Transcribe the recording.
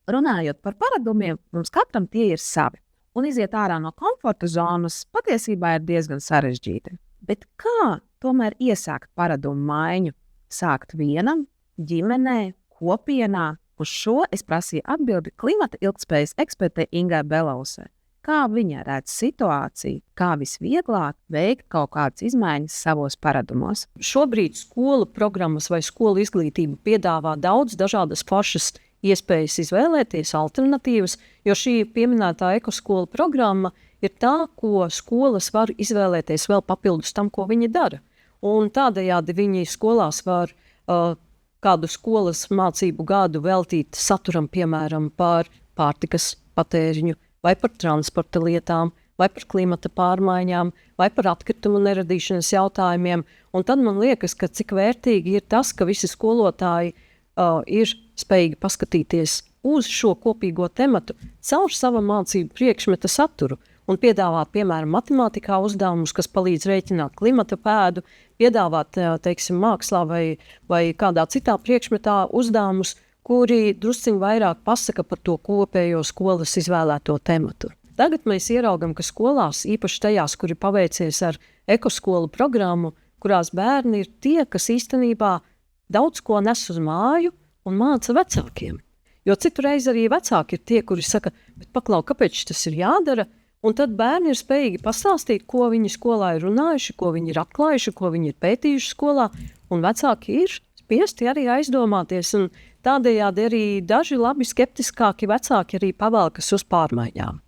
Runājot par paradumiem, mums katram tie ir savi. Un iziet ārā no komforta zonas patiesībā ir diezgan sarežģīti. Bet kā tomēr iesākt paradumu maiņu? Sākt vienam, ģimenē, kopienā? Uz šo es prasīju atbildi klimata ilgtspējas ekspertei Ingai Belausai. Kā viņa redz situāciju, kā visvieglāk veikt kaut kādas izmaiņas savos paradumos? Šobrīd skolu programmas vai skolu izglītība piedāvā daudz dažādas foršas iespējas izvēlēties alternatīvas, jo šī pieminētā ekoskola programma ir tā, ko skolas var izvēlēties vēl papildus tam, ko viņi dara. Un tādējādi viņi skolās var kādu skolas mācību gadu veltīt saturam, piemēram, par pārtikas patēriņu, vai par transporta lietām, vai par klimata pārmaiņām, vai par atkritumu neradīšanas jautājumiem. Un tad man liekas, ka cik vērtīgi ir tas, ka visi skolotāji ir spējīgi paskatīties uz šo kopīgo tematu caur sava mācību priekšmeta saturu un piedāvāt, piemēram, matemātikā uzdevumus, kas palīdz rēķināt klimata pēdu, piedāvāt, teiksim, mākslā vai kādā citā priekšmetā uzdevumus, kuri drusciņ vairāk pasaka par to kopējo skolas izvēlēto tematu. Tagad mēs ieraugam, ka skolās, īpaši tajās, kuri paveicies ar ekoskolu programmu, kurās bērni ir tie, kas īstenībā daudz ko nes uz māju un māca vecākiem. Jo citu reizi arī vecāki ir tie, kuri saka, bet paklau, kāpēc tas ir jādara? Un tad bērni ir spējīgi pastāstīt, ko viņi skolā ir runājuši, ko viņi ir atklājuši, ko viņi ir pētījuši skolā, un vecāki ir spiesti arī aizdomāties, un tādējādi arī daži labi skeptiskāki vecāki arī pavelkas uz pārmaiņām.